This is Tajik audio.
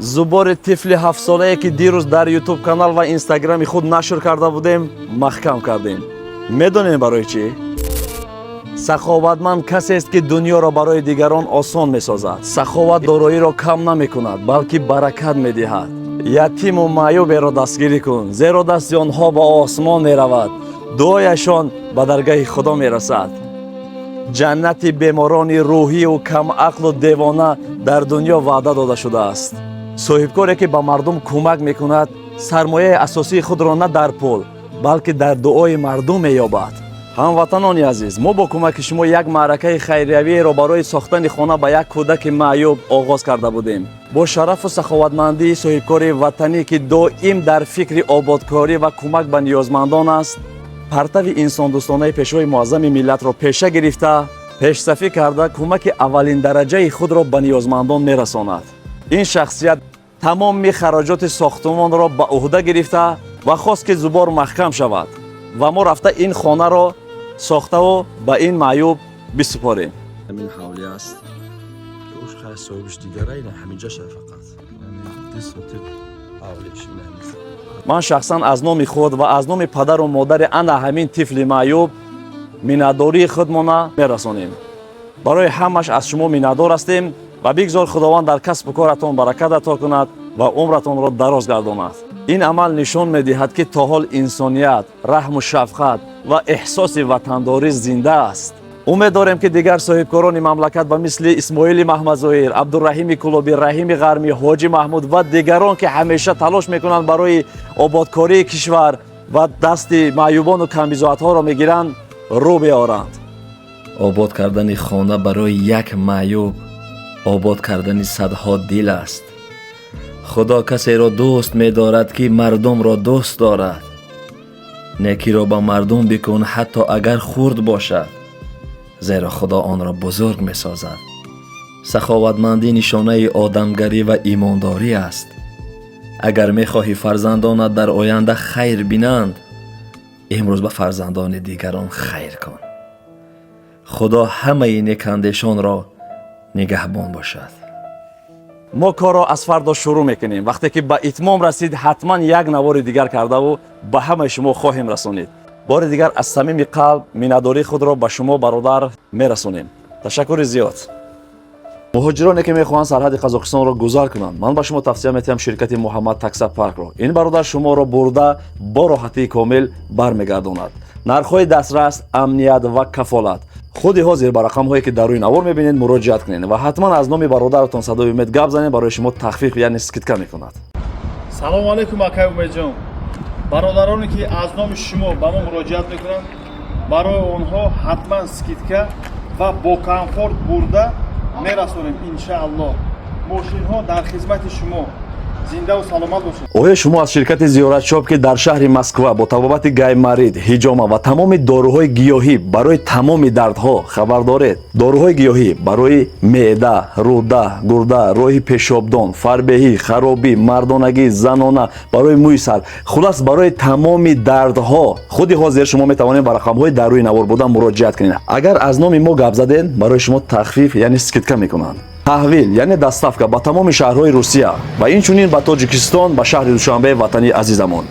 зубори тифли 7 солае ки дирӯз дар ютуб канал ва инстаграми худ нашр карда будем маҳкам кардем. медонем барои чӣ? саховатманд касест ки дунёро барои дигарон осон месозад. саховат дороиро кам намекунад, балки баракат медиҳад. ятиму маъюберо дастгирӣ кун, зеро дасти онҳо ба осмон меравад, дуояшон ба даргаҳи худо мерасад. ҷаннати беморони рӯҳию камақлу девона дар дунё ваъда дода шудааст. соҳибкоре ки ба мардум кӯмак мекунад, сармояи асосии худро на дар пул, балки дар дуои мардум меёбад. ҳамватанони азиз, мо бо кӯмаки шумо як маъракаи хайриявиеро барои сохтани хона ба як кӯдаки маъюб оғоз карда будем. бо шарафу саховатмандии соҳибкори ватанӣ ки доим дар фикри ободкорӣ ва кӯмак ба ниёзмандон аст, партави инсондӯстонаи пешвои муаззами миллатро пеша гирифта, пешсафӣ карда кӯмаки аввалин дараҷаи худро ба ниёзмандон мерасонад. ин шахсият тамоми хароҷоти сохтмонро ба уҳда гирифта ва хост ки зубор маҳкам шавад ва мо рафта ин хонаро сохтаву ба ин маъюб бисупорем. ҳамин ҳавлӣ аст уш хай соҳибиш дигара ина ҳаминҷаша фақат дисотиб ҳавлиш ина ман шахсан аз номи худ ва аз номи падару модари ана ҳамин тифли маъюб миннатдории худмона мерасонем. барои ҳамаш аз шумо миннатдор ҳастем ва бигзор худованд дар касбу коратон баракат ато кунад ва умратонро дароз гардонад. ин амал нишон медиҳад ки то ҳол инсоният, раҳму шафқат ва эҳсоси ватандорӣ зинда аст. умед дорем ки дигар соҳибкорони мамлакат ба мисли исмоили маҳмадзоҳир, абдураҳими кулуби, раҳими ғармӣ, ҳоҷи маҳмуд ва дигарон ки ҳамеша талош мекунанд барои ободкории кишвар ва дасти маъюбону камбизоатҳоро мегиранд, рӯ биёранд. обод кардани хона барои як маъюб обод кардани садҳо дил аст. худо касеро дӯст медорад ки мардумро дӯст дорад. некиро ба мардум бикун ҳатто агар хурд бошад, зеро худо онро бузург месозад. саховатмандӣ нишонаи одамгарӣ ва имондорӣ аст. агар мехоҳӣ фарзандонат дар оянда хайр бинанд, имрӯз ба фарзандони дигарон хайр кун. худо ҳамаи некандешонро нигаҳбон бошад. мо корро аз фардо шурӯъ мекунем. вақте ки ба итмом расид, ҳатман як навори дигар кардаву ба ҳамаи шумо хоҳем расонид. бори дигар аз самими қалб миннатдории худро ба шумо бародар мерасонем. ташаккури зиёд. муҳоҷироне ки мехоҳанд сарҳади қазоқистонро гузар кунанд, ман ба шумо тавсия метиҳам ширкати муҳаммад такса паркро. ин бародар шуморо бурда бо роҳатии комил бармегардонад. нархҳои дастрас, амният ва кафолат. худи ҳозир ба рақамҳое ки дар рӯи навор мебинед муроҷиат кунед ва ҳатман аз номи бародаратон садои умед гап занед, барои шумо тахфиф яъне скидка мекунад. салому алайкум акай умедҷон. бародароне ки аз номи шумо ба мо муроҷиат мекунанд, барои онҳо ҳатман скидка ва бо комфорт бурда мерасонем иншааллоҳ. мошинҳо дар хизмати шумо. зиндаву саломат бошед. оя шумо аз ширкати зиёратшоп ки дар шаҳри Москва бо табобати гаймарид, ҳиҷома ва тамоми доруҳои гиёҳӣ барои тамоми дардҳо хабар доред? доруҳои гиёҳӣ барои меъда, рӯда, гурда, роҳи пешобдон, фарбеҳӣ, харобӣ, мардонагӣ, занона, барои мӯи сар, хулас барои тамоми дардҳо. худи ҳозир шумо метавонед ба рақамҳои дар рӯи навор буда муроҷиат кунед. агар аз номи мо гап задед, барои шумо тахфиф яъне скидка мекунанд. таҳвил яъне доставка ба тамоми шаҳрҳои Русия ва инчунин ба Тоҷикистон, ба шаҳри Душанбе ватани азизамон.